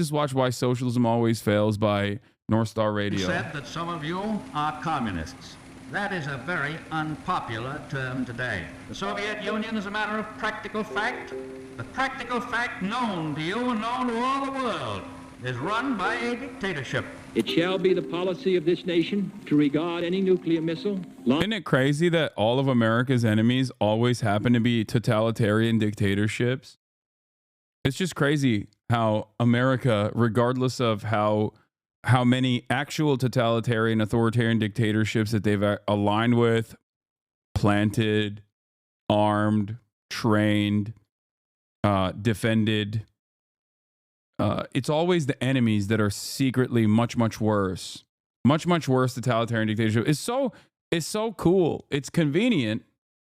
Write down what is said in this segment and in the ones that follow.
just watch Why Socialism Always Fails by North Star Radio. Said that some of you are communists. That is a very unpopular term today. The Soviet Union is a matter of practical fact. The practical fact known to you and known to all the world is run by a dictatorship. It shall be the policy of this nation to regard any nuclear missile. Isn't it crazy that all of America's enemies always happen to be totalitarian dictatorships? It's just crazy how America, regardless of how many actual totalitarian authoritarian dictatorships that they've aligned with, planted, armed, trained, defended, it's always the enemies that are secretly much, much worse. Much, much worse totalitarian dictatorship. It's so cool. It's convenient,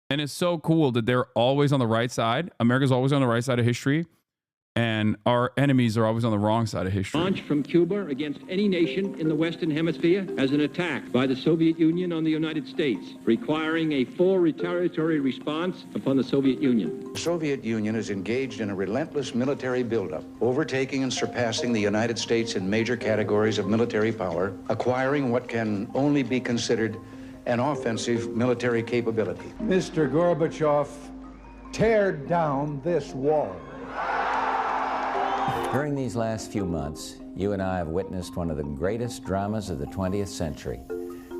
and it's so cool that they're always on the right side. America's always on the right side of history, and our enemies are always on the wrong side of history. Launched from Cuba against any nation in the Western Hemisphere as an attack by the Soviet Union on the United States, requiring a full retaliatory response upon the Soviet Union. The Soviet Union is engaged in a relentless military buildup, overtaking and surpassing the United States in major categories of military power, acquiring what can only be considered an offensive military capability. Mr. Gorbachev, tear down this wall. During these last few months, you and I have witnessed one of the greatest dramas of the 20th century,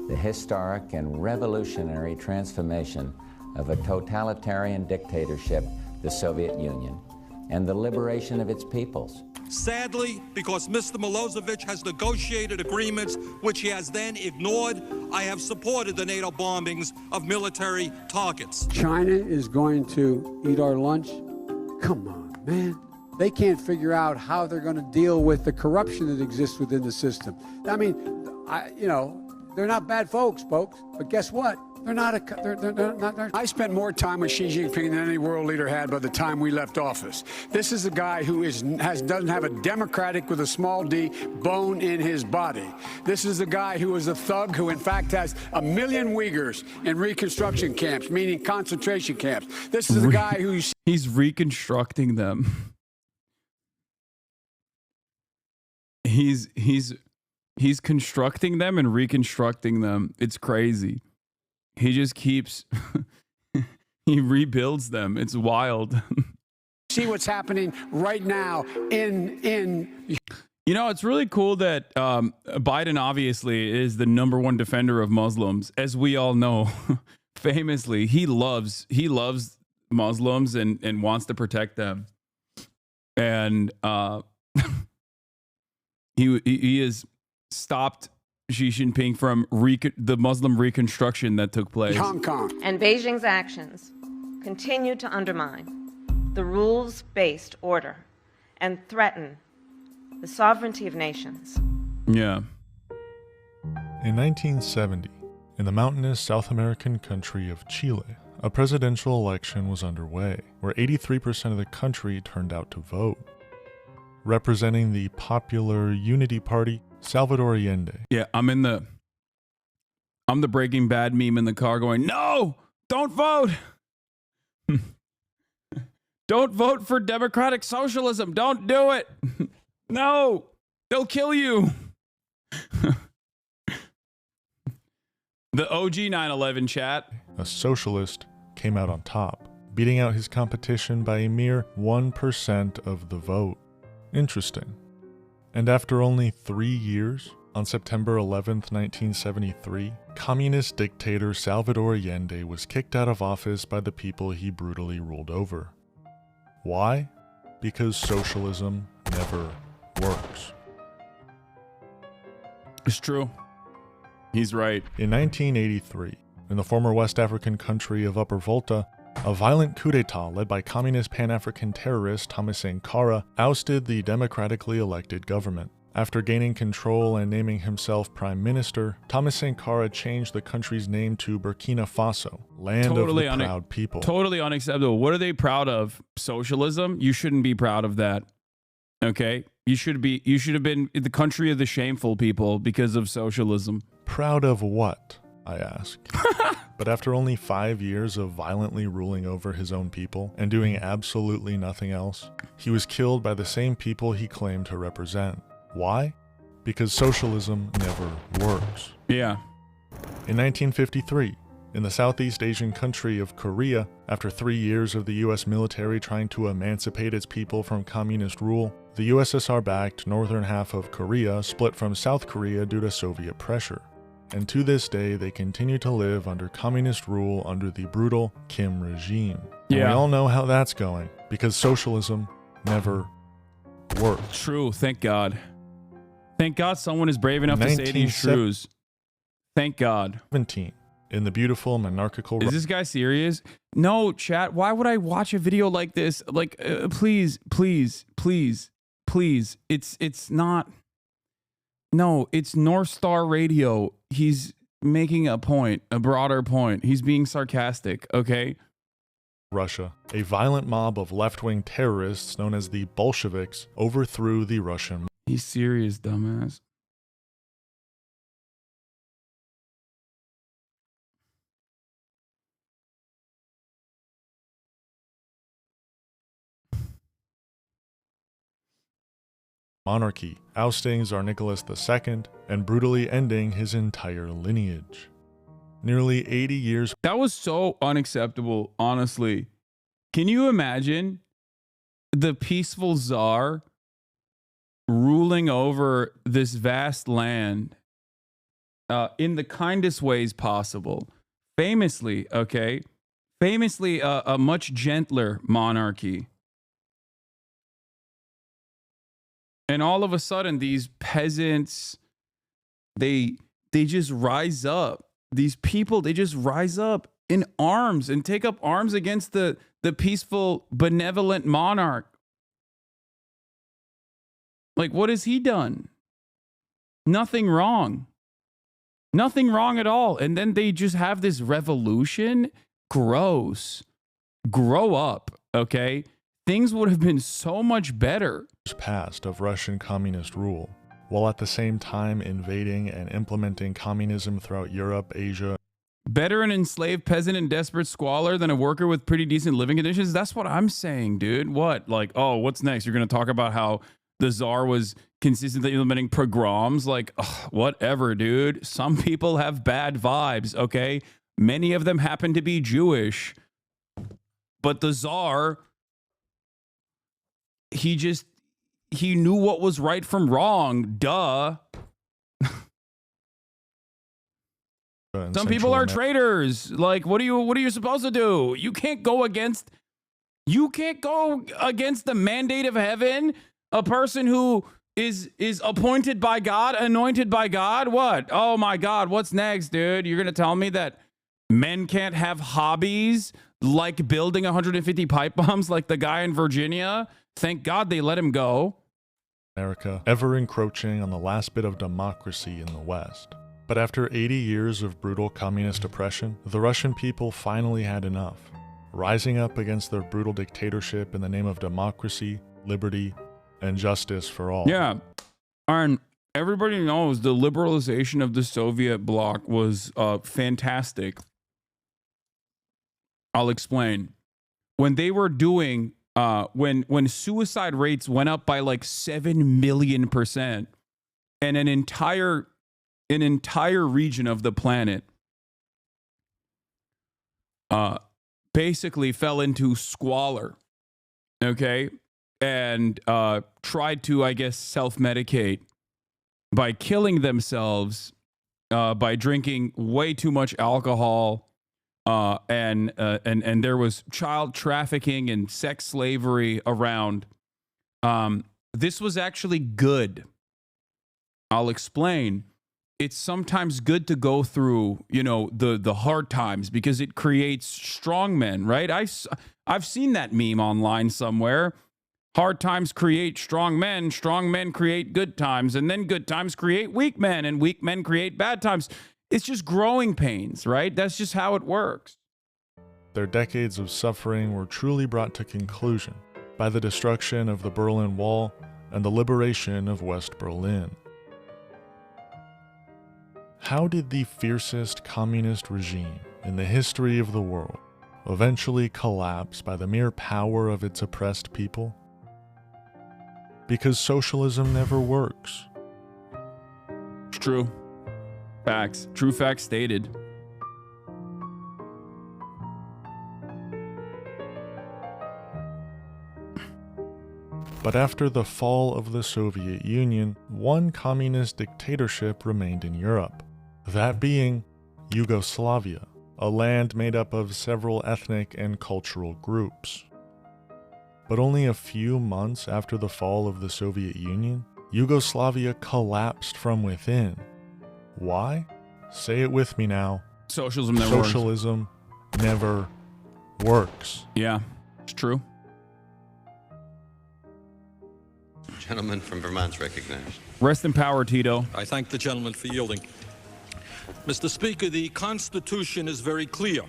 the historic and revolutionary transformation of a totalitarian dictatorship, the Soviet Union, and the liberation of its peoples. Sadly, because Mr. Milosevic has negotiated agreements which he has then ignored, I have supported the NATO bombings of military targets. China is going to eat our lunch? Come on, man. They can't figure out how they're going to deal with the corruption that exists within the system. I mean, they're not bad folks, but guess what? They're not. I spent more time with Xi Jinping than any world leader had by the time we left office. This is a guy who doesn't have a democratic with a small d bone in his body. This is a guy who is a thug who, in fact, has 1 million Uyghurs in reconstruction camps, meaning concentration camps. This is a guy he's reconstructing them. He's constructing them and reconstructing them. It's crazy. He just keeps he rebuilds them. It's wild. See what's happening right now in it's really cool that Biden obviously is the #1 defender of Muslims, as we all know. Famously, he loves Muslims and wants to protect them. And he has stopped Xi Jinping from the Muslim reconstruction that took place. Hong Kong. And Beijing's actions continue to undermine the rules-based order and threaten the sovereignty of nations. Yeah. In 1970, in the mountainous South American country of Chile, a presidential election was underway, where 83% of the country turned out to vote. Representing the Popular Unity Party, Salvador Allende. Yeah, I'm the Breaking Bad meme in the car going, no, don't vote. Don't vote for democratic socialism. Don't do it. No, they'll kill you. The OG 9/11 chat. A socialist came out on top, beating out his competition by a mere 1% of the vote. Interesting. And after only 3 years, on September 11th, 1973, communist dictator Salvador Allende was kicked out of office by the people he brutally ruled over. Why? Because socialism never works. It's true. He's right. In 1983, in the former West African country of Upper Volta, a violent coup d'etat led by communist Pan-African terrorist Thomas Sankara ousted the democratically elected government. After gaining control and naming himself prime minister, Thomas Sankara changed the country's name to Burkina Faso, land of the proud people. Totally unacceptable. What are they proud of? Socialism? You shouldn't be proud of that. Okay? You should have been the country of the shameful people because of socialism. Proud of what? I ask. But after only 5 years of violently ruling over his own people and doing absolutely nothing else, he was killed by the same people he claimed to represent. Why? Because socialism never works. Yeah. In 1953, in the Southeast Asian country of Korea, after 3 years of the US military trying to emancipate its people from communist rule, the USSR-backed northern half of Korea split from South Korea due to Soviet pressure. And to this day, they continue to live under communist rule under the brutal Kim regime. And we all know how that's going, because socialism never works. True, thank God. Thank God someone is brave enough to say these truths. Thank God. 17. In the beautiful monarchical... Is this guy serious? No, chat. Why would I watch a video like this? Like, please, please, please, please. It's not... No, it's North Star Radio. He's making a point, a broader point. He's being sarcastic, okay? Russia. A violent mob of left-wing terrorists known as the Bolsheviks overthrew the Russian... He's serious, dumbass. monarchy, ousting Tsar Nicholas II and brutally ending his entire lineage. Nearly 80 years. That was so unacceptable, honestly. Can you imagine the peaceful Tsar ruling over this vast land in the kindest ways possible? Famously, okay? Famously, a much gentler monarchy. And all of a sudden, these peasants, they just rise up. These people, they just rise up in arms and take up arms against the peaceful, benevolent monarch. Like, what has he done? Nothing wrong. Nothing wrong at all. And then they just have this revolution. Gross. Grow up, okay? Things would have been so much better. Past of Russian communist rule, while at the same time invading and implementing communism throughout Europe, Asia. Better an enslaved peasant in desperate squalor than a worker with pretty decent living conditions? That's what I'm saying, dude. What? Like, oh, what's next? You're going to talk about how the Tsar was consistently implementing pogroms? Like, ugh, whatever, dude. Some people have bad vibes, okay? Many of them happen to be Jewish. But the Tsar, he knew what was right from wrong. Duh. Some people are traitors. Like, what are you supposed to do? You can't go against the mandate of heaven. A person who is appointed by God, anointed by God. What? Oh my God, what's next, dude? You're gonna tell me that men can't have hobbies like building 150 pipe bombs like the guy in Virginia? Thank God they let him go. America, ever encroaching on the last bit of democracy in the West. But after 80 years of brutal communist oppression, the Russian people finally had enough, rising up against their brutal dictatorship in the name of democracy, liberty, and justice for all. Yeah, and everybody knows the liberalization of the Soviet bloc was fantastic. I'll explain. When they were doing, when suicide rates went up by like 7 million %, and an entire region of the planet basically fell into squalor, okay, and tried to, I guess, self-medicate by killing themselves by drinking way too much alcohol, and there was child trafficking and sex slavery around. This was actually good. I'll explain. It's sometimes good to go through, the hard times because it creates strong men, right? I've seen that meme online somewhere. Hard times create strong men create good times, and then good times create weak men, and weak men create bad times. It's just growing pains, right? That's just how it works. Their decades of suffering were truly brought to conclusion by the destruction of the Berlin Wall and the liberation of West Berlin. How did the fiercest communist regime in the history of the world eventually collapse by the mere power of its oppressed people? Because socialism never works. It's true. Facts. True facts stated. But after the fall of the Soviet Union, one communist dictatorship remained in Europe, that being Yugoslavia, a land made up of several ethnic and cultural groups. But only a few months after the fall of the Soviet Union, Yugoslavia collapsed from within. Why? Say it with me now. Socialism never works. Socialism never works. Yeah, it's true. Gentleman from Vermont's recognized. Rest in power, Tito. I thank the gentleman for yielding. Mr. Speaker, the Constitution is very clear.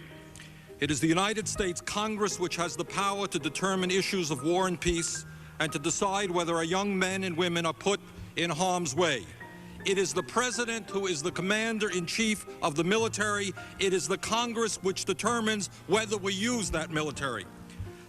It is the United States Congress which has the power to determine issues of war and peace and to decide whether our young men and women are put in harm's way. It is the President who is the Commander-in-Chief of the military. It is the Congress which determines whether we use that military.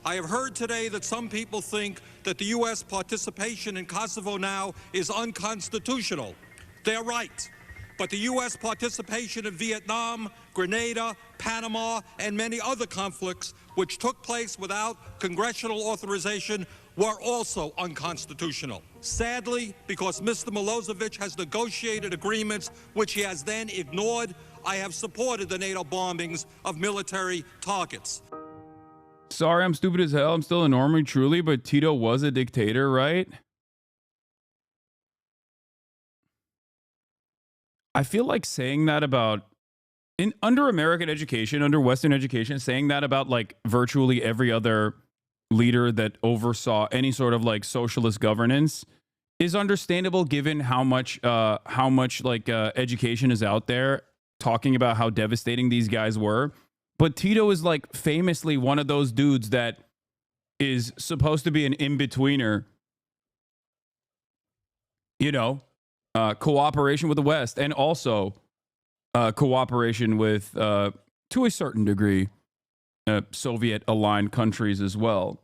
I have heard today that some people think that the U.S. participation in Kosovo now is unconstitutional. They're right. But the U.S. participation in Vietnam, Grenada, Panama, and many other conflicts which took place without congressional authorization were also unconstitutional. Sadly, because Mr. Milosevic has negotiated agreements which he has then ignored, I have supported the NATO bombings of military targets. Sorry, I'm stupid as hell. I'm still a normie, truly, but Tito was a dictator, right? I feel like saying that about under American education, under Western education, saying that about like virtually every other leader that oversaw any sort of like socialist governance is understandable, given how much education is out there talking about how devastating these guys were. But Tito is like famously one of those dudes that is supposed to be an in-betweener, you know, cooperation with the West, and also cooperation with, to a certain degree, Soviet-aligned countries as well.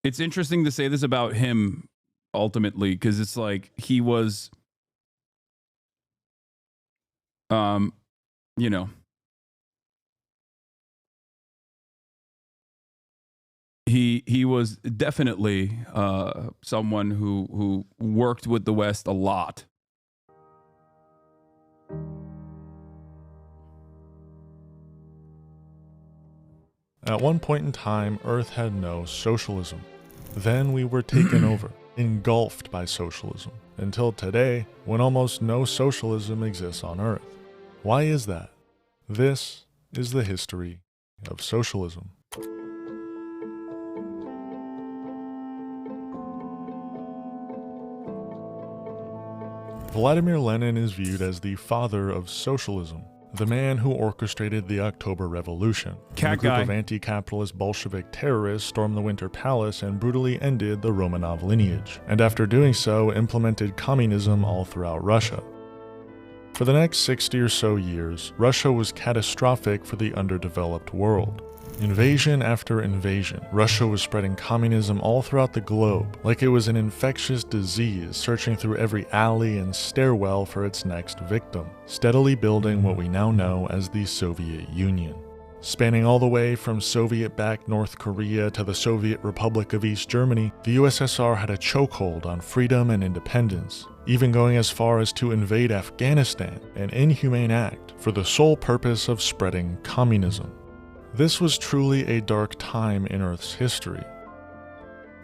It's interesting to say this about him ultimately, because it's like he was, you know, he was definitely someone who worked with the West a lot. At one point in time, Earth had no socialism. Then we were taken over, engulfed by socialism, until today, when almost no socialism exists on Earth. Why is that? This is the history of socialism. Vladimir Lenin is viewed as the father of socialism, the man who orchestrated the October Revolution. A group of anti-capitalist Bolshevik terrorists stormed the Winter Palace and brutally ended the Romanov lineage, and after doing so, implemented communism all throughout Russia. For the next 60 or so years, Russia was catastrophic for the underdeveloped world. Invasion after invasion, Russia was spreading communism all throughout the globe, like it was an infectious disease searching through every alley and stairwell for its next victim, steadily building what we now know as the Soviet Union. Spanning all the way from Soviet-backed North Korea to the Soviet Republic of East Germany, the USSR had a chokehold on freedom and independence, even going as far as to invade Afghanistan, an inhumane act, for the sole purpose of spreading communism. This was truly a dark time in Earth's history.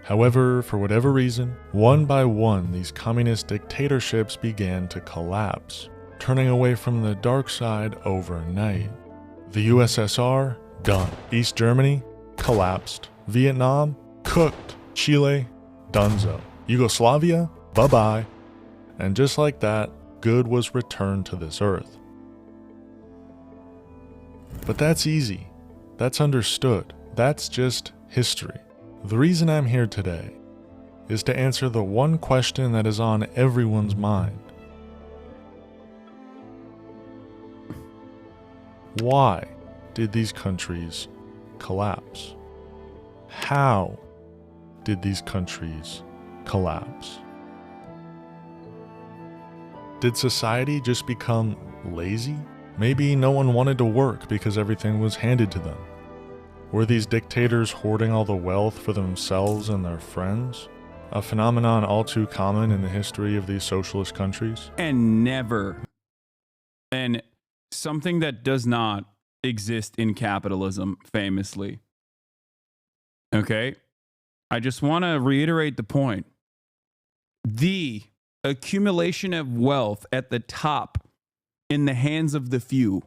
However, for whatever reason, one by one these communist dictatorships began to collapse, turning away from the dark side overnight. The USSR, done. East Germany, collapsed. Vietnam, cooked. Chile, donezo. Yugoslavia, bye-bye. And just like that, good was returned to this earth. But that's easy. That's understood. That's just history. The reason I'm here today is to answer the one question that is on everyone's mind. Why did these countries collapse? How did these countries collapse? Did society just become lazy? Maybe no one wanted to work because everything was handed to them. Were these dictators hoarding all the wealth for themselves and their friends? A phenomenon all too common in the history of these socialist countries? And something that does not exist in capitalism, famously. Okay? I just want to reiterate the point. The accumulation of wealth at the top in the hands of the few.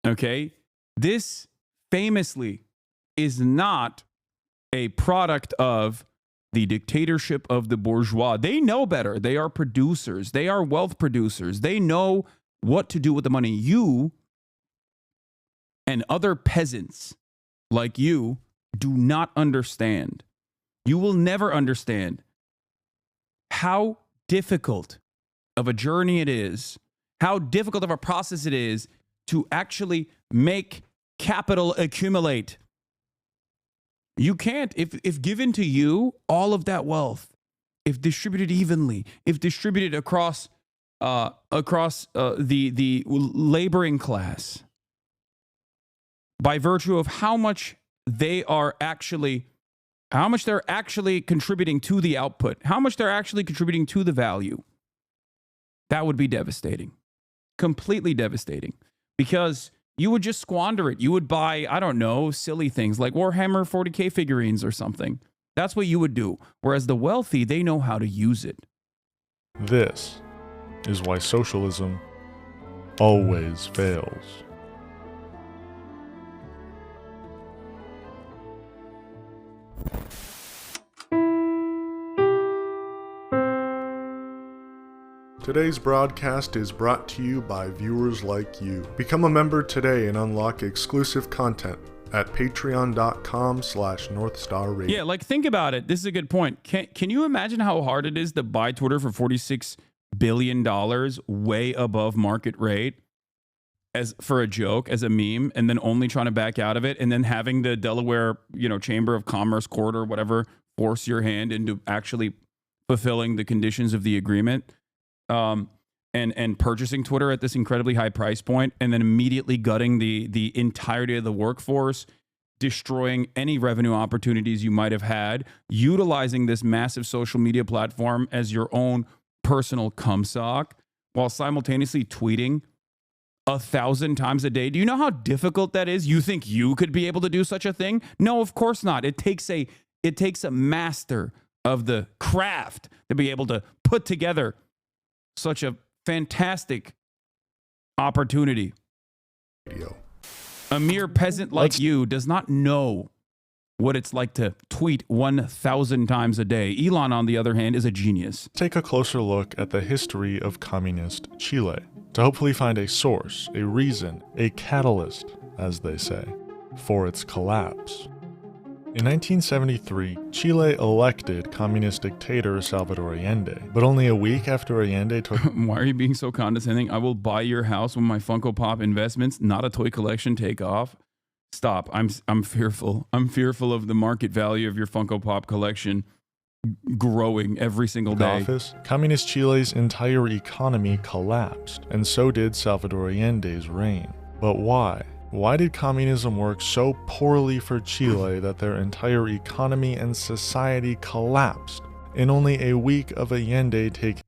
Okay? This famously is not a product of the dictatorship of the bourgeois. They know better. They are producers. They are wealth producers. They know what to do with the money. You and other peasants like you do not understand. You will never understand how difficult of a journey it is, how difficult of a process it is to actually make capital accumulate. You can't, if given to you, all of that wealth, if distributed evenly, if distributed across the laboring class, by virtue of how much they're actually contributing to the output, how much they're actually contributing to the value, that would be devastating, completely devastating, because you would just squander it. You would buy, I don't know, silly things like Warhammer 40K figurines or something. That's what you would do. Whereas the wealthy, they know how to use it. This is why socialism always fails. Today's broadcast is brought to you by viewers like you. Become a member today and unlock exclusive content at patreon.com/NorthstarRadio. Yeah, like think about it. This is a good point. Can you imagine how hard it is to buy Twitter for $46 billion way above market rate as for a joke, as a meme, and then only trying to back out of it, and then having the Delaware, Chamber of Commerce court or whatever force your hand into actually fulfilling the conditions of the agreement? And purchasing Twitter at this incredibly high price point, and then immediately gutting the entirety of the workforce, destroying any revenue opportunities you might have had, utilizing this massive social media platform as your own personal cumsock, while simultaneously tweeting 1,000 times a day. Do you know how difficult that is? You think you could be able to do such a thing? No, of course not. It takes a master of the craft to be able to put together such a fantastic opportunity. A mere peasant like you does not know what it's like to tweet 1,000 times a day. Elon, on the other hand, is a genius. Take a closer look at the history of communist Chile to hopefully find a source, a reason, a catalyst, as they say, for its collapse. In 1973, Chile elected communist dictator Salvador Allende, but only a week after Allende took... Why are you being so condescending? I will buy your house when my Funko Pop investments, not a toy collection, take off. Stop. I'm fearful. I'm fearful of the market value of your Funko Pop collection growing every single day. Office, communist Chile's entire economy collapsed, and so did Salvador Allende's reign. But why? Why did communism work so poorly for Chile that their entire economy and society collapsed in only a week of Allende taking?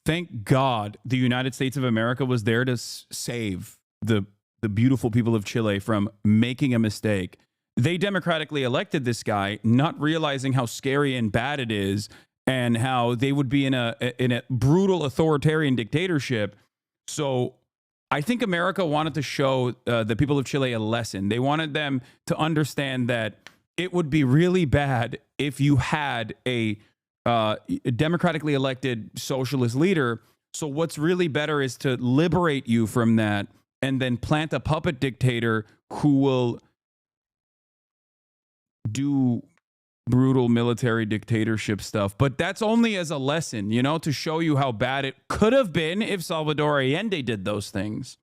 Thank God the United States of America was there to save the beautiful people of Chile from making a mistake. They democratically elected this guy, not realizing how scary and bad it is, and how they would be in a brutal authoritarian dictatorship. So I think America wanted to show the people of Chile a lesson. They wanted them to understand that it would be really bad if you had a democratically elected socialist leader. So what's really better is to liberate you from that and then plant a puppet dictator who will do brutal military dictatorship stuff. But that's only as a lesson, to show you how bad it could have been if Salvador Allende did those things.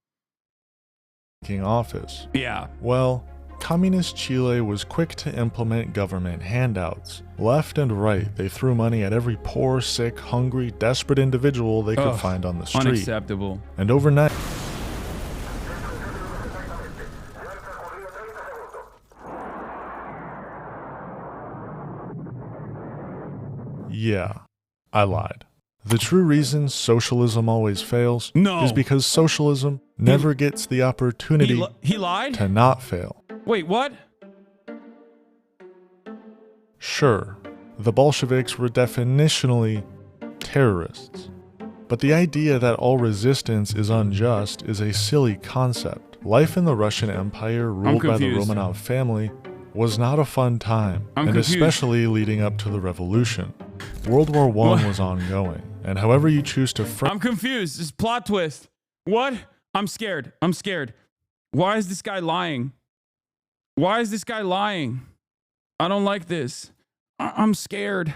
taking office. Yeah. Well, Communist Chile was quick to implement government handouts. Left and right, they threw money at every poor, sick, hungry, desperate individual they could find on the street. Unacceptable. And overnight... Yeah, I lied. The true reason socialism always fails is because socialism never gets the opportunity he lied? to not fail. Wait, what? Sure, the Bolsheviks were definitionally terrorists. But the idea that all resistance is unjust is a silly concept. Life in the Russian Empire, ruled by the Romanov family, was not a fun time, especially leading up to the revolution. World War I was ongoing, and however you choose to frame... I'm confused. This plot twist. What? I'm scared. I'm scared. Why is this guy lying? Why is this guy lying? I don't like this. I'm scared.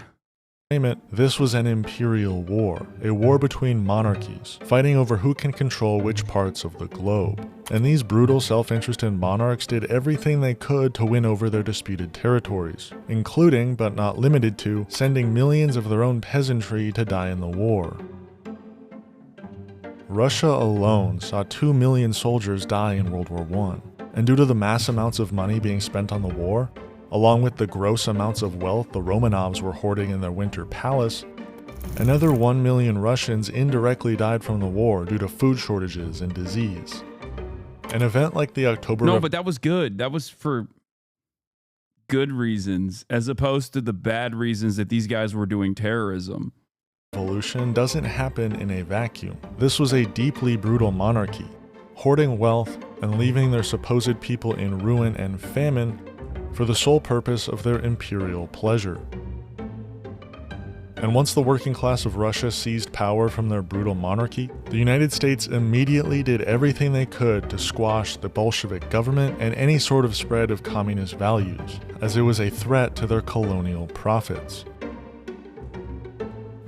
This was an imperial war, a war between monarchies, fighting over who can control which parts of the globe. And these brutal self-interested monarchs did everything they could to win over their disputed territories, including, but not limited to, sending millions of their own peasantry to die in the war. Russia alone saw 2 million soldiers die in World War I, and due to the mass amounts of money being spent on the war, along with the gross amounts of wealth the Romanovs were hoarding in their winter palace, another 1 million Russians indirectly died from the war due to food shortages and disease. An event like the October... No, but that was good. That was for good reasons, as opposed to the bad reasons that these guys were doing terrorism. Revolution doesn't happen in a vacuum. This was a deeply brutal monarchy, hoarding wealth and leaving their supposed people in ruin and famine for the sole purpose of their imperial pleasure. And once the working class of Russia seized power from their brutal monarchy, the United States immediately did everything they could to squash the Bolshevik government and any sort of spread of communist values, as it was a threat to their colonial profits.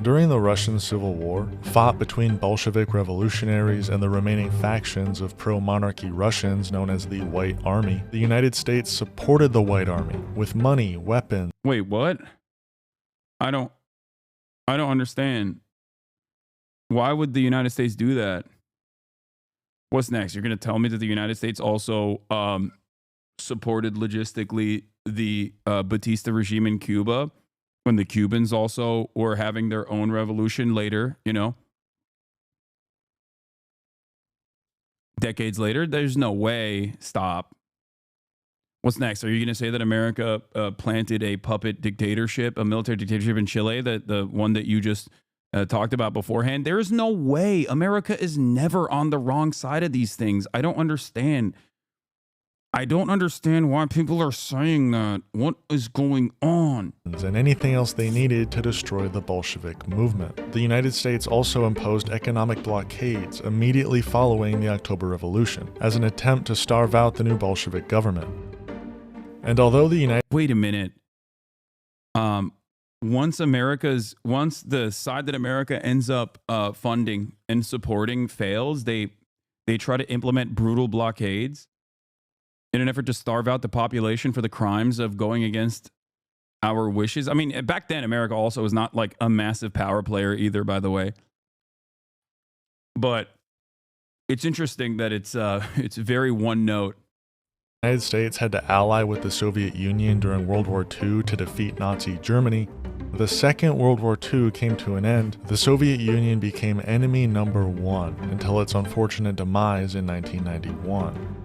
During the Russian Civil War, fought between Bolshevik revolutionaries and the remaining factions of pro-monarchy Russians known as the White Army, the United States supported the White Army with money, weapons... Wait, what? I don't understand. Why would the United States do that? What's next? You're going to tell me that the United States also supported logistically the Batista regime in Cuba when the Cubans also were having their own revolution later, you know? Decades later? There's no way. Stop. What's next? Are you going to say that America planted a puppet dictatorship, a military dictatorship in Chile, the one that you just talked about beforehand? There is no way. America is never on the wrong side of these things. I don't understand. I don't understand why people are saying that. What is going on? And anything else they needed to destroy the Bolshevik movement. The United States also imposed economic blockades immediately following the October Revolution as an attempt to starve out the new Bolshevik government. And although the United... Wait a minute. Once the side that America ends up funding and supporting fails, they try to implement brutal blockades in an effort to starve out the population for the crimes of going against our wishes. I mean, back then, America also was not like a massive power player either, by the way. But it's interesting that it's very one note. The United States had to ally with the Soviet Union during World War II to defeat Nazi Germany. The Second World War II came to an end. The Soviet Union became enemy number one until its unfortunate demise in 1991.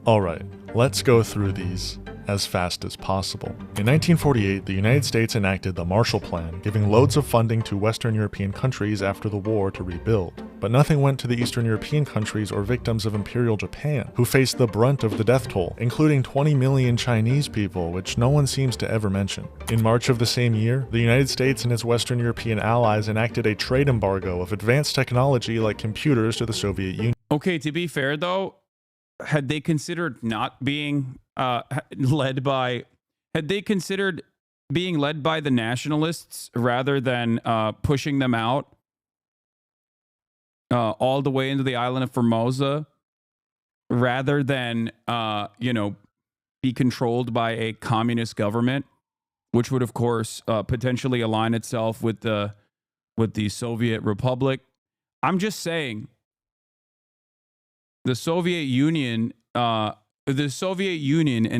Alright, let's go through these as fast as possible. In 1948, the United States enacted the Marshall Plan, giving loads of funding to Western European countries after the war to rebuild. But nothing went to the Eastern European countries or victims of Imperial Japan, who faced the brunt of the death toll, including 20 million Chinese people, which no one seems to ever mention. In March of the same year, the United States and its Western European allies enacted a trade embargo of advanced technology like computers to the Soviet Union. Okay, to be fair though, had they considered not being led by the nationalists rather than pushing them out all the way into the island of Formosa, rather than, be controlled by a communist government, which would, of course, potentially align itself with the Soviet Republic. I'm just saying, the Soviet Union and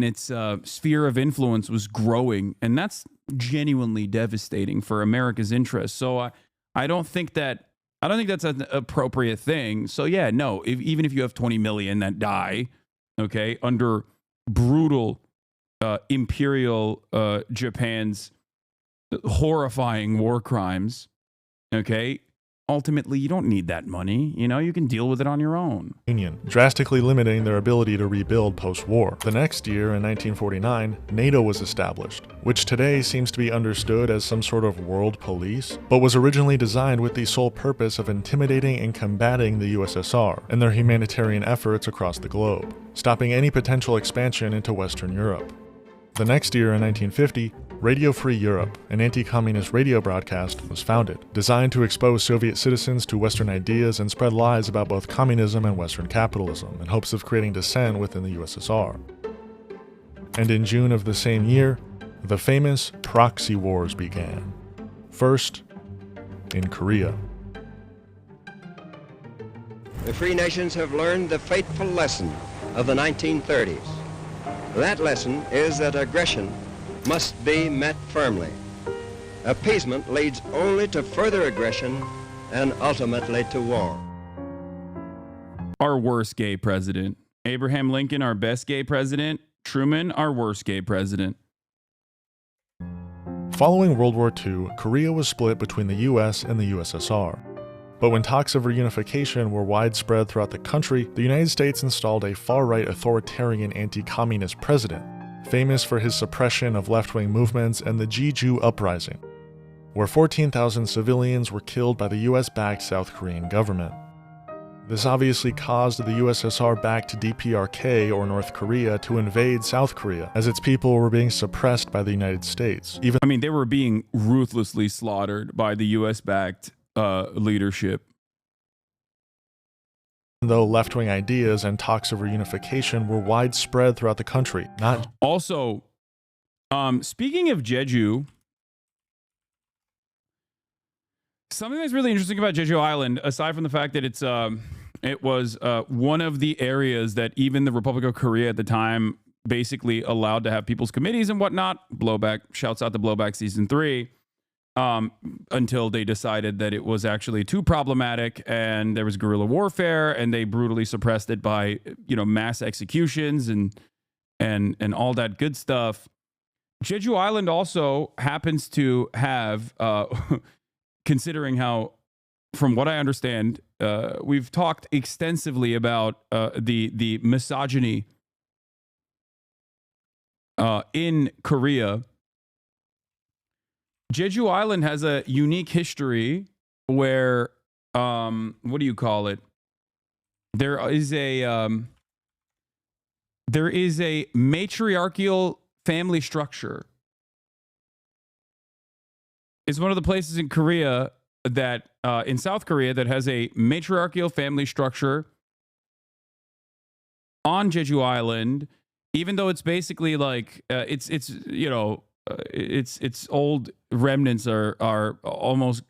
its sphere of influence was growing, and that's genuinely devastating for America's interests. So I don't think that's an appropriate thing. So yeah, no, even if you have 20 million that die, okay, under brutal imperial Japan's horrifying war crimes, okay, ultimately you don't need that money. You can deal with it on your own. Union, drastically limiting their ability to rebuild post-war. The next year, in 1949, NATO was established, which today seems to be understood as some sort of world police, but was originally designed with the sole purpose of intimidating and combating the USSR and their humanitarian efforts across the globe, stopping any potential expansion into Western Europe. The next year, in 1950, Radio Free Europe, an anti-communist radio broadcast, was founded, designed to expose Soviet citizens to Western ideas and spread lies about both communism and Western capitalism in hopes of creating dissent within the USSR. And in June of the same year, the famous proxy wars began. First, in Korea. The free nations have learned the fateful lesson of the 1930s. That lesson is that aggression must be met firmly. Appeasement leads only to further aggression and ultimately to war. Our worst gay president. Abraham Lincoln, our best gay president. Truman, our worst gay president. Following World War II, Korea was split between the US and the USSR. But when talks of reunification were widespread throughout the country, the United States installed a far-right authoritarian anti-communist president, famous for his suppression of left-wing movements and the Jeju Uprising, where 14,000 civilians were killed by the US-backed South Korean government. This obviously caused the USSR-backed DPRK, or North Korea, to invade South Korea, as its people were being suppressed by the United States. They were being ruthlessly slaughtered by the US-backed leadership. Though left-wing ideas and talks of reunification were widespread throughout the country. Also, speaking of Jeju, something that's really interesting about Jeju Island, aside from the fact that it was one of the areas that even the Republic of Korea at the time basically allowed to have people's committees and whatnot. Blowback, shouts out to Blowback Season 3. Until they decided that it was actually too problematic and there was guerrilla warfare, and they brutally suppressed it by, mass executions and all that good stuff. Jeju Island also happens to have, considering how, from what I understand, we've talked extensively about the misogyny in Korea. Jeju Island has a unique history where, what do you call it? There is a matriarchal family structure. It's one of the places in Korea that, in South Korea, that has a matriarchal family structure on Jeju Island, even though it's basically like, its old remnants are almost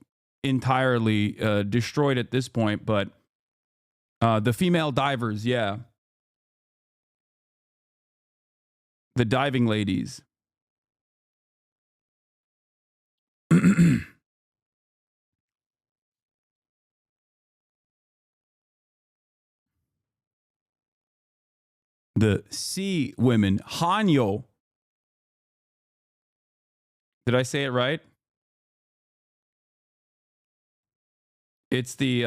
entirely destroyed at this point, but the female divers, the diving ladies. The sea women, Hanyo. Did I say it right? It's the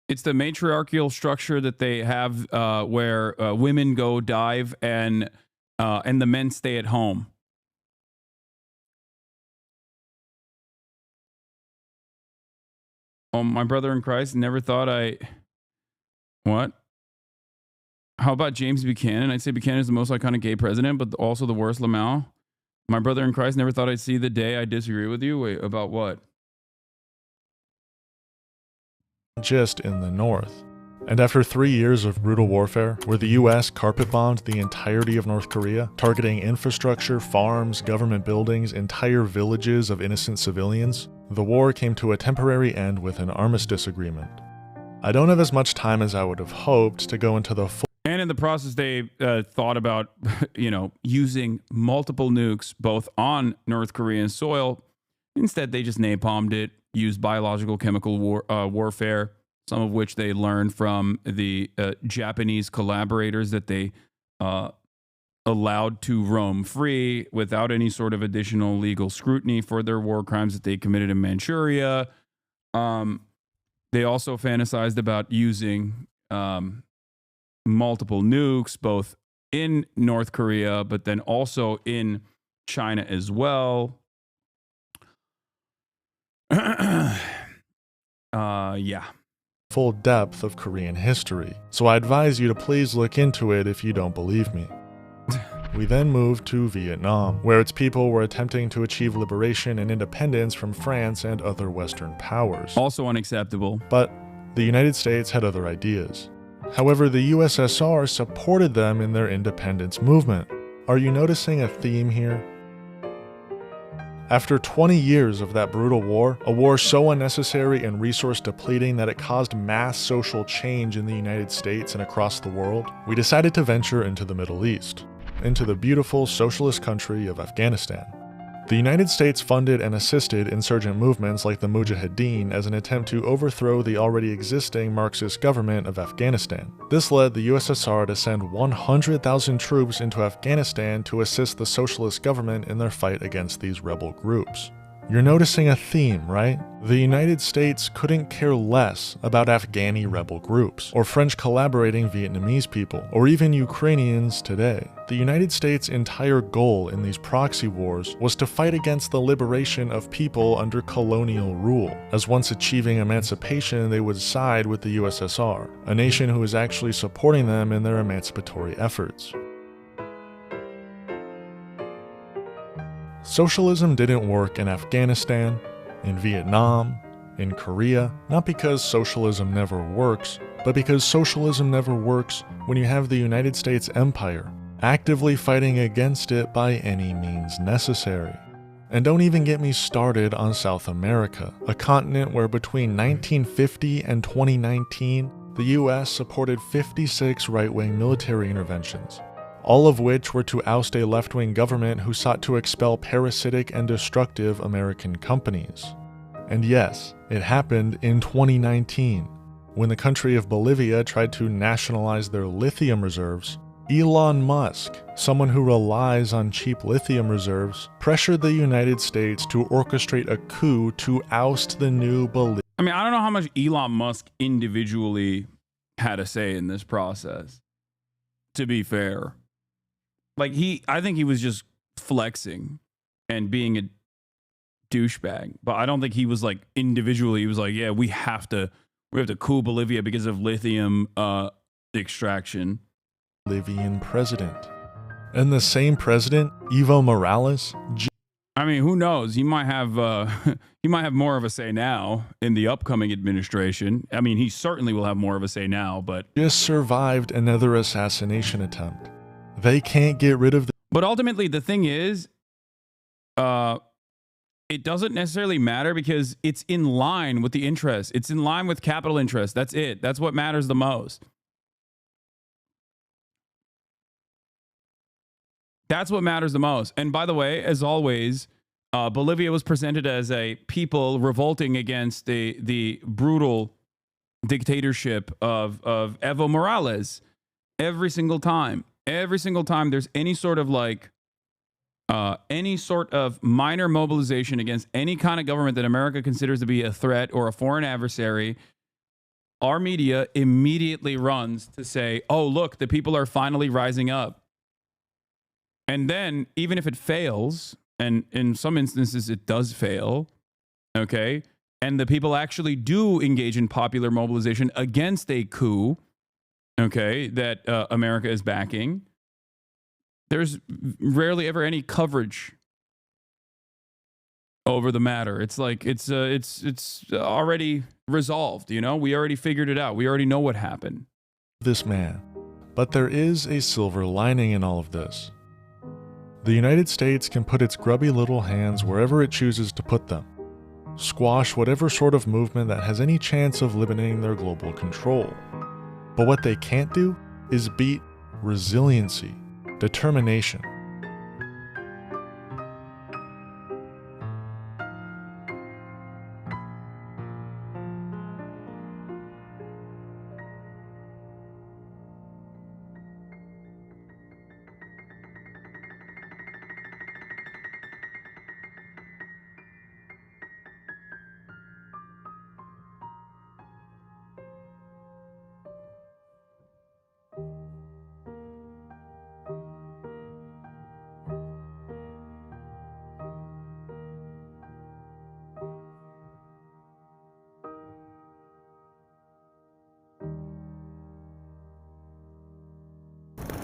matriarchal structure that they have where women go dive and the men stay at home. Oh, my brother in Christ never thought What? How about James Buchanan? I'd say Buchanan is the most iconic gay president, but also the worst Lamau. My brother in Christ never thought I'd see the day I disagree with you. Wait, about what? Just in the north. And after 3 years of brutal warfare, where the US carpet-bombed the entirety of North Korea, targeting infrastructure, farms, government buildings, entire villages of innocent civilians, the war came to a temporary end with an armistice agreement. I don't have as much time as I would have hoped to go into the full. And in the process, they thought about, using multiple nukes both on North Korean soil. Instead, they just napalmed it, used biological chemical warfare, some of which they learned from the Japanese collaborators that they allowed to roam free without any sort of additional legal scrutiny for their war crimes that they committed in Manchuria. They also fantasized about using multiple nukes, both in North Korea, but then also in China as well. Yeah. Full depth of Korean history, so I advise you to please look into it if you don't believe me. We then moved to Vietnam, where its people were attempting to achieve liberation and independence from France and other Western powers. Also unacceptable. But the United States had other ideas. However, the USSR supported them in their independence movement. Are you noticing a theme here? After 20 years of that brutal war, a war so unnecessary and resource depleting that it caused mass social change in the United States and across the world, we decided to venture into the Middle East, into the beautiful socialist country of Afghanistan. The United States funded and assisted insurgent movements like the Mujahideen as an attempt to overthrow the already existing Marxist government of Afghanistan. This led the USSR to send 100,000 troops into Afghanistan to assist the socialist government in their fight against these rebel groups. You're noticing a theme, right? The United States couldn't care less about Afghani rebel groups, or French collaborating Vietnamese people, or even Ukrainians today. The United States' entire goal in these proxy wars was to fight against the liberation of people under colonial rule, as once achieving emancipation they would side with the USSR, a nation who is actually supporting them in their emancipatory efforts. Socialism didn't work in Afghanistan, in Vietnam, in Korea, not because socialism never works, but because socialism never works when you have the United States empire actively fighting against it by any means necessary. And don't even get me started on South America, a continent where between 1950 and 2019, the US supported 56 right-wing military interventions, all of which were to oust a left-wing government who sought to expel parasitic and destructive American companies. And yes, it happened in 2019, when the country of Bolivia tried to nationalize their lithium reserves. Elon Musk, someone who relies on cheap lithium reserves, pressured the United States to orchestrate a coup to oust the new Bolivia. I mean, I don't know how much Elon Musk individually had a say in this process, to be fair. Like, I think he was just flexing and being a douchebag, but I don't think he was like individually. He was like, yeah, we have to coup Bolivia because of lithium extraction. Bolivian president. And the same president, Evo Morales. I mean, who knows? He might have more of a say now in the upcoming administration. I mean, he certainly will have more of a say now, but just survived another assassination attempt. They can't get rid of the. But ultimately, the thing is, it doesn't necessarily matter because it's in line with the interest. It's in line with capital interest. That's it. That's what matters the most. That's what matters the most. And by the way, as always, Bolivia was presented as a people revolting against the brutal dictatorship of Evo Morales. Every single time there's any sort of minor mobilization against any kind of government that America considers to be a threat or a foreign adversary, our media immediately runs to say, oh, look, the people are finally rising up. And then even if it fails, and in some instances it does fail, okay, and the people actually do engage in popular mobilization against a coup, okay, that America is backing, there's rarely ever any coverage over the matter. It's like it's already resolved. You know, we already figured it out. We already know what happened. This man. But there is a silver lining in all of this. The United States can put its grubby little hands wherever it chooses to put them, squash whatever sort of movement that has any chance of limiting their global control. But what they can't do is beat resiliency, determination.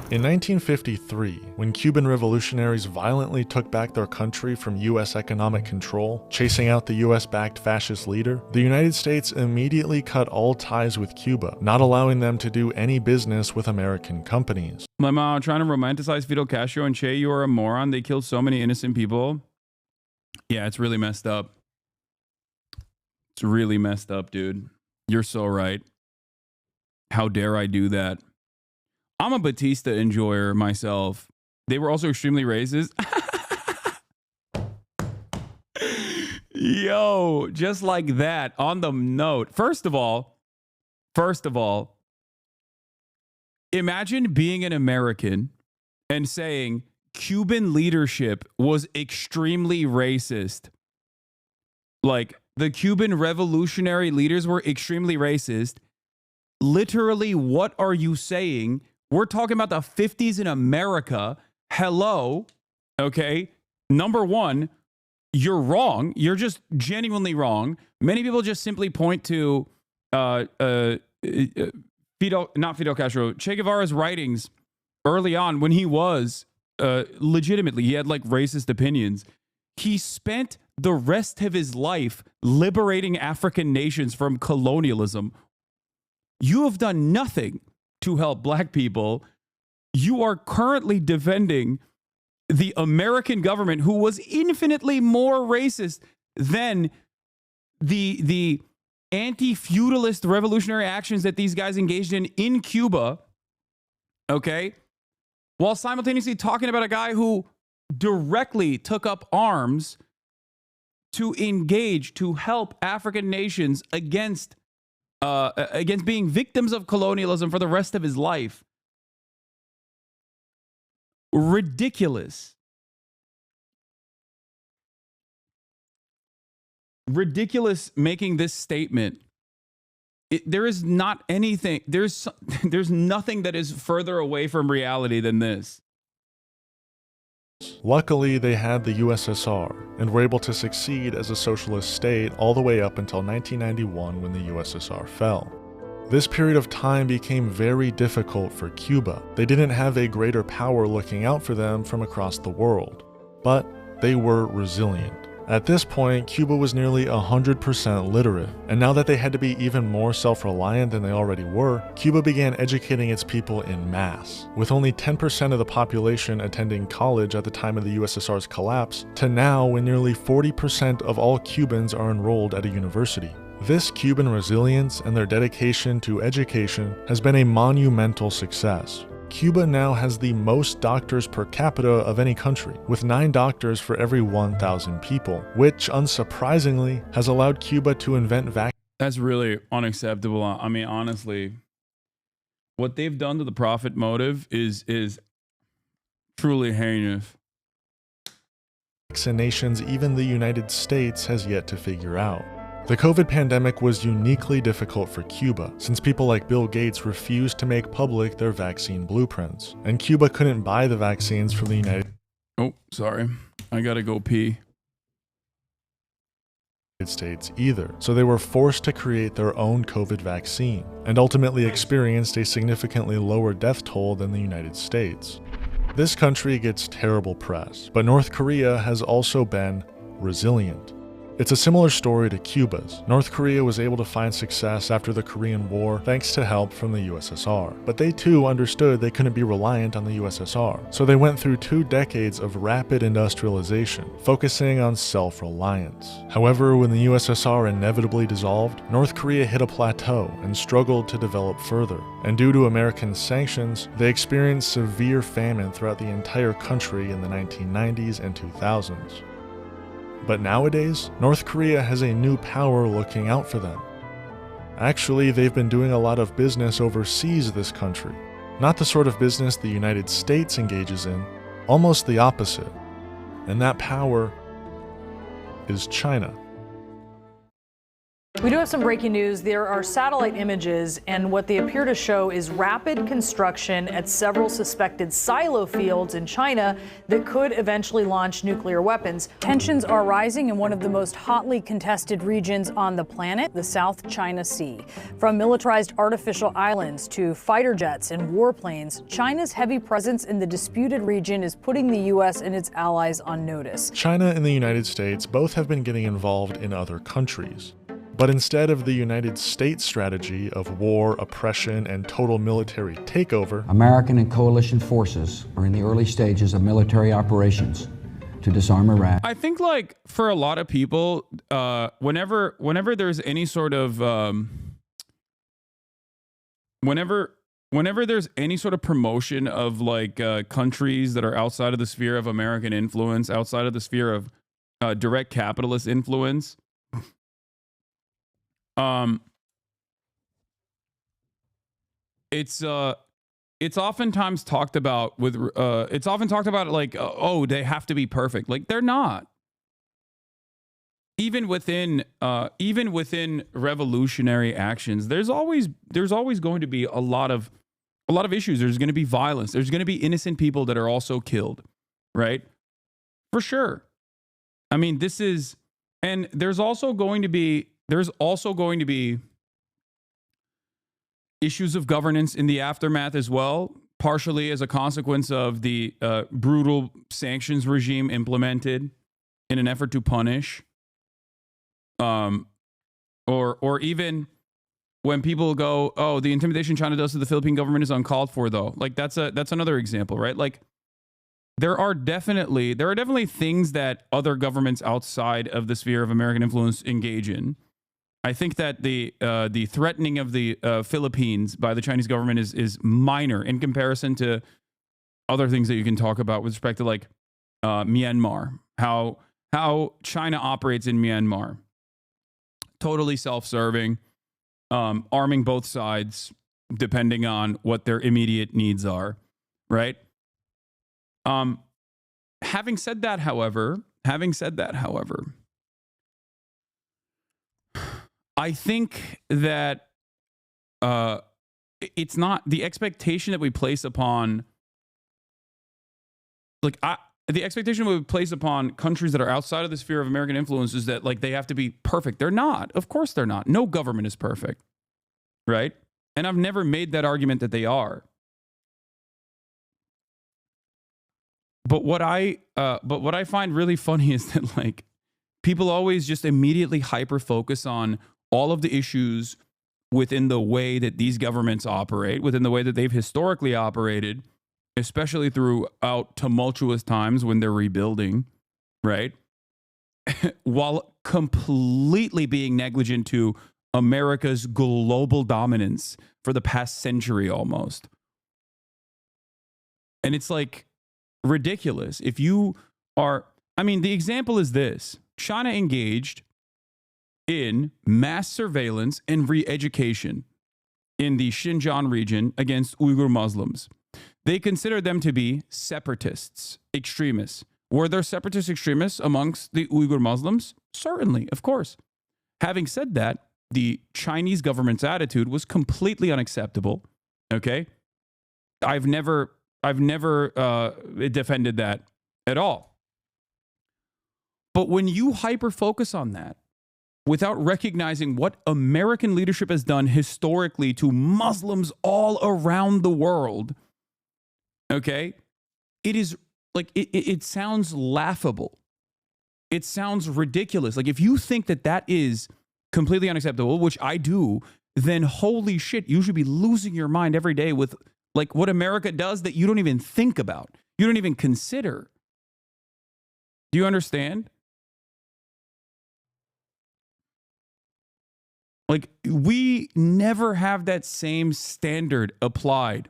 In 1953, when Cuban revolutionaries violently took back their country from U.S. economic control, chasing out the U.S.-backed fascist leader, the United States immediately cut all ties with Cuba, not allowing them to do any business with American companies. Lemao, trying to romanticize Fidel Castro and Che, you are a moron. They killed so many innocent people. Yeah, it's really messed up. It's really messed up, dude. You're so right. How dare I do that? I'm a Batista enjoyer myself. They were also extremely racist. Yo, just like that. On the note, first of all, imagine being an American and saying Cuban leadership was extremely racist. Like, the Cuban revolutionary leaders were extremely racist. Literally, what are you saying? We're talking about the 50s in America. Hello. Okay. Number one, you're wrong. You're just genuinely wrong. Many people just simply point to not Fidel Castro, Che Guevara's writings early on when he was legitimately, he had like racist opinions. He spent the rest of his life liberating African nations from colonialism. You have done nothing to help black people. You are currently defending the American government, who was infinitely more racist than the anti-feudalist revolutionary actions that these guys engaged in Cuba, okay? While simultaneously talking about a guy who directly took up arms to engage, to help African nations against being victims of colonialism for the rest of his life. Ridiculous. Ridiculous making this statement. There is not anything, there's nothing that is further away from reality than this. Luckily, they had the USSR and were able to succeed as a socialist state all the way up until 1991 when the USSR fell. This period of time became very difficult for Cuba. They didn't have a greater power looking out for them from across the world, but they were resilient. At this point, Cuba was nearly 100% literate, and now that they had to be even more self-reliant than they already were, Cuba began educating its people en masse, with only 10% of the population attending college at the time of the USSR's collapse, to now when nearly 40% of all Cubans are enrolled at a university. This Cuban resilience and their dedication to education has been a monumental success. Cuba now has the most doctors per capita of any country, with 9 doctors for every 1,000 people, which, unsurprisingly, has allowed Cuba to invent vaccines. That's really unacceptable. I mean, honestly, what they've done to the profit motive is truly heinous. Vaccinations even the United States has yet to figure out. The COVID pandemic was uniquely difficult for Cuba, since people like Bill Gates refused to make public their vaccine blueprints, and Cuba couldn't buy the vaccines from the United I gotta go pee. States either, so they were forced to create their own COVID vaccine, and ultimately experienced a significantly lower death toll than the United States. This country gets terrible press, but North Korea has also been resilient. It's a similar story to Cuba's. North Korea was able to find success after the Korean War thanks to help from the USSR. But they too understood they couldn't be reliant on the USSR. So they went through 2 decades of rapid industrialization, focusing on self-reliance. However, when the USSR inevitably dissolved, North Korea hit a plateau and struggled to develop further. And due to American sanctions, they experienced severe famine throughout the entire country in the 1990s and 2000s. But nowadays, North Korea has a new power looking out for them. Actually, they've been doing a lot of business overseas this country. Not the sort of business the United States engages in, almost the opposite. And that power is China. We do have some breaking news. There are satellite images, and what they appear to show is rapid construction at several suspected silo fields in China that could eventually launch nuclear weapons. Tensions are rising in one of the most hotly contested regions on the planet, the South China Sea. From militarized artificial islands to fighter jets and warplanes, China's heavy presence in the disputed region is putting the U.S. and its allies on notice. China and the United States both have been getting involved in other countries. But instead of the United States strategy of war, oppression, and total military takeover, American and coalition forces are in the early stages of military operations to disarm Iraq. I think, like, for a lot of people, whenever there's any sort of whenever there's any sort of promotion of like countries that are outside of the sphere of American influence, outside of the sphere of direct capitalist influence, it's oftentimes talked about with it's often talked about like, oh, they have to be perfect. Like, they're not. Even within revolutionary actions, there's always going to be a lot of issues. There's going to be violence. There's going to be innocent people that are also killed, right? For sure. I mean, and there's also going to be issues of governance in the aftermath as well, partially as a consequence of the brutal sanctions regime implemented in an effort to punish. Or even when people go, oh, the intimidation China does to the Philippine government is uncalled for, though. Like, that's another example, right? Like, there are definitely things that other governments outside of the sphere of American influence engage in. I think that the threatening of the Philippines by the Chinese government is minor in comparison to other things that you can talk about with respect to, like, Myanmar, how China operates in Myanmar. Totally self-serving, arming both sides depending on what their immediate needs are, right? Having said that, however, I think that it's not the expectation that we place upon, like, the expectation we place upon countries that are outside of the sphere of American influence is that, like, they have to be perfect. They're not. Of course they're not. No government is perfect, right? And I've never made that argument that they are. But what I find really funny is that, like, people always just immediately hyper focus on all of the issues within the way that these governments operate, within the way that they've historically operated, especially throughout tumultuous times when they're rebuilding, right? While completely being negligent to America's global dominance for the past century almost. And it's like ridiculous. If you are, I mean, the example is this. China engaged in mass surveillance and re-education in the Xinjiang region against Uyghur Muslims. They considered them to be separatists, extremists. Were there separatist extremists amongst the Uyghur Muslims? Certainly, of course. Having said that, the Chinese government's attitude was completely unacceptable. Okay? I've never defended that at all. But when you hyper-focus on that, without recognizing what American leadership has done historically to Muslims all around the world, okay, it is like, it sounds laughable It sounds ridiculous. Like, if you think that that is completely unacceptable, which I do, then holy shit, you should be losing your mind every day with like what America does that you don't even think about. You don't even consider. Do you understand? Like, we never have that same standard applied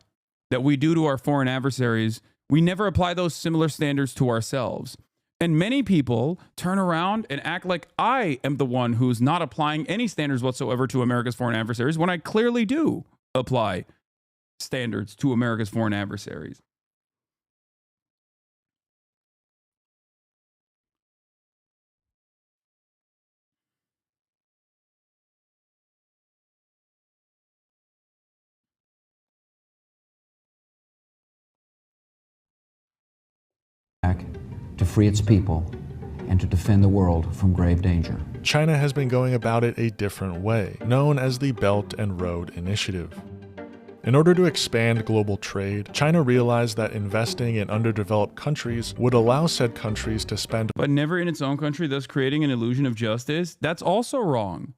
that we do to our foreign adversaries. We never apply those similar standards to ourselves. And many people turn around and act like I am the one who's not applying any standards whatsoever to America's foreign adversaries, when I clearly do apply standards to America's foreign adversaries. To free its people and to defend the world from grave danger. China has been going about it a different way, known as the Belt and Road Initiative. In order to expand global trade, China realized that investing in underdeveloped countries would allow said countries to spend, but never in its own country, thus creating an illusion of justice. That's also wrong.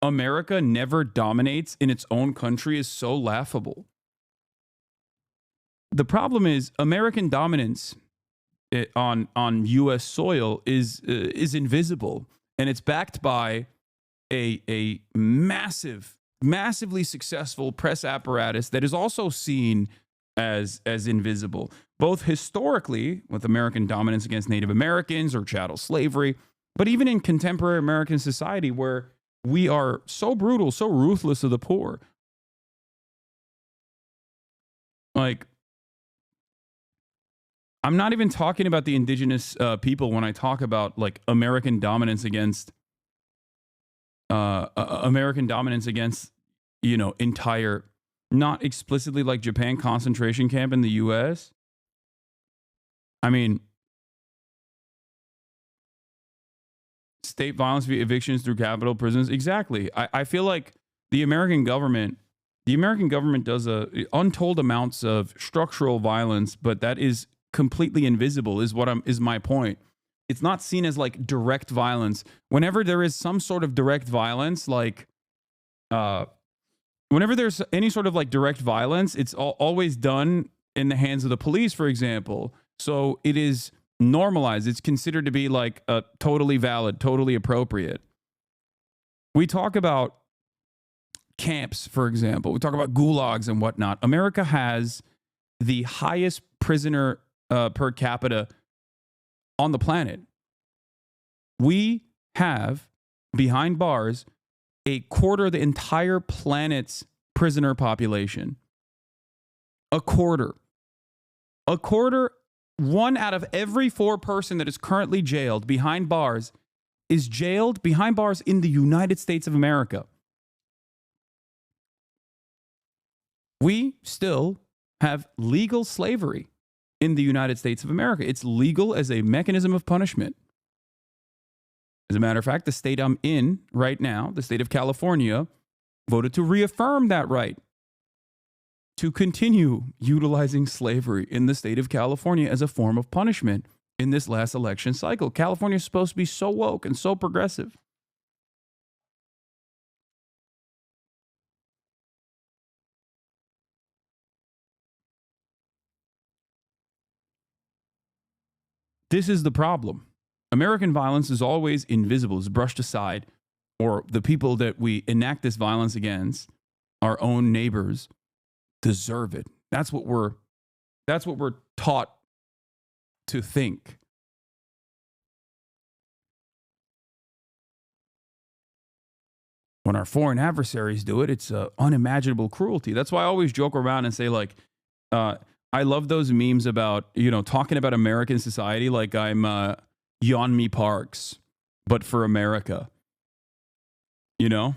America never dominates in its own country is so laughable. The problem is American dominance on U.S. soil is invisible, and it's backed by a massively successful press apparatus that is also seen as invisible, both historically with American dominance against Native Americans or chattel slavery, but even in contemporary American society where we are so brutal, so ruthless to the poor. Like, I'm not even talking about the indigenous people when I talk about like American dominance against, you know, entire, not explicitly like Japan concentration camp in the U.S. I mean, state violence via evictions through capital prisons. Exactly. I feel like the American government does untold amounts of structural violence, but that is completely invisible is my point. It's not seen as like direct violence. Whenever there is some sort of direct violence, like whenever there's any sort of like direct violence, it's always done in the hands of the police, for example. So it is normalized. It's considered to be like totally valid, totally appropriate. We talk about camps, for example. We talk about gulags and whatnot. America has the highest prisoner per capita on the planet. We have, behind bars, a quarter of the entire planet's prisoner population. A quarter. 1 out of every 4 person that is currently jailed behind bars is jailed behind bars in the United States of America. We still have legal slavery in the United States of America. It's legal as a mechanism of punishment. As a matter of fact, the state I'm in right now, the state of California, voted to reaffirm that right to continue utilizing slavery in the state of California as a form of punishment in this last election cycle. California is supposed to be so woke and so progressive. This is the problem. American violence is always invisible, is brushed aside, or the people that we enact this violence against, our own neighbors, deserve it. That's what we're taught to think. When our foreign adversaries do it, it's unimaginable cruelty. That's why I always joke around and say, like, I love those memes about, you know, talking about American society like I'm Yeonmi Parks, but for America. You know?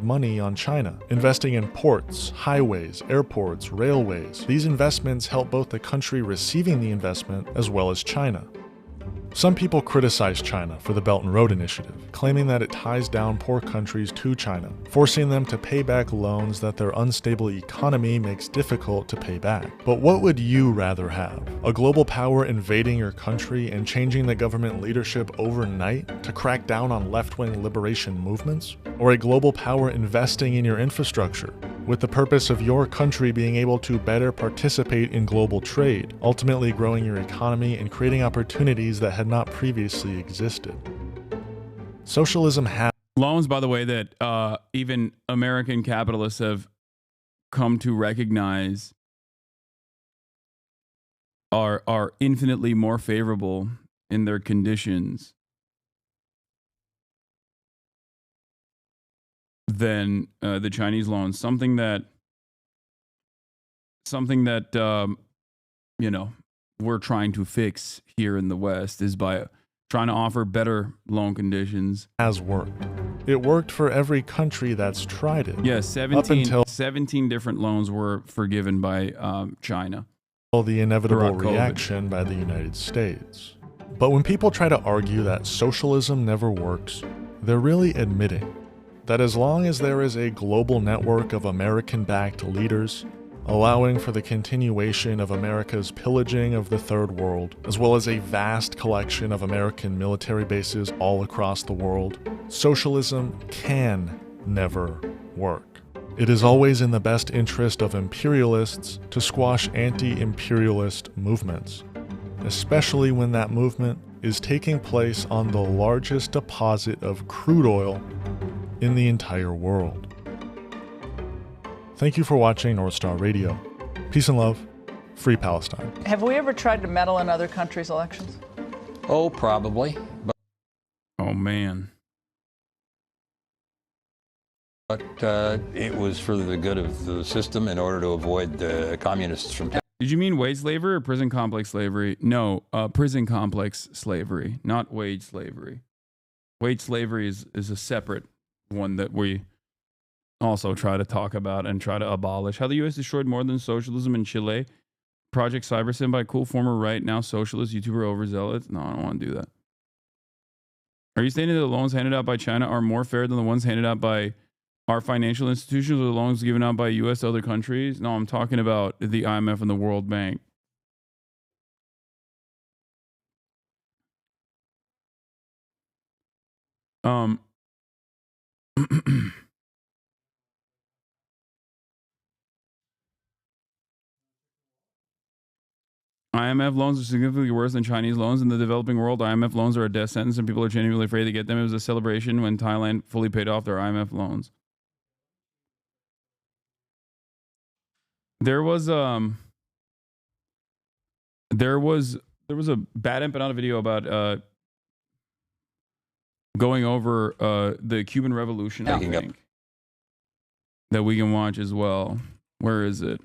money on China, investing in ports, highways, airports, railways. These investments help both the country receiving the investment as well as China. Some people criticize China for the Belt and Road Initiative, claiming that it ties down poor countries to China, forcing them to pay back loans that their unstable economy makes difficult to pay back. But what would you rather have? A global power invading your country and changing the government leadership overnight to crack down on left-wing liberation movements? Or a global power investing in your infrastructure, with the purpose of your country being able to better participate in global trade, ultimately growing your economy and creating opportunities that had not previously existed? Socialism has loans, by the way, that even American capitalists have come to recognize are infinitely more favorable in their conditions than the Chinese loans. Something that you know, we're trying to fix here in the West is by trying to offer better loan conditions. Has worked. It worked for every country that's tried it. Yeah, 17 different loans were forgiven by China. The inevitable reaction by the United States. But when people try to argue that socialism never works, they're really admitting that as long as there is a global network of American-backed leaders, allowing for the continuation of America's pillaging of the Third World, as well as a vast collection of American military bases all across the world, socialism can never work. It is always in the best interest of imperialists to squash anti-imperialist movements, especially when that movement is taking place on the largest deposit of crude oil in the entire world. Thank you for watching North Star Radio. Peace and love. Free Palestine. Have we ever tried to meddle in other countries' elections? Oh, probably. Oh, man. But it was for the good of the system in order to avoid the communists from... Did you mean wage slavery or prison complex slavery? No, prison complex slavery, not wage slavery. Wage slavery is a separate one that we also try to talk about and try to abolish. How the U.S. destroyed more than socialism in Chile. Project Cybersyn by cool former right, now socialist YouTuber overzealous. No, I don't want to do that. Are you stating that the loans handed out by China are more fair than the ones handed out by our financial institutions or the loans given out by U.S. to other countries? No, I'm talking about the IMF and the World Bank. IMF loans are significantly worse than Chinese loans. In the developing world, IMF loans are a death sentence and people are genuinely afraid to get them. It was a celebration when Thailand fully paid off their IMF loans. There was a bad empanada video about going over the Cuban Revolution, I think, that we can watch as well. Where is it?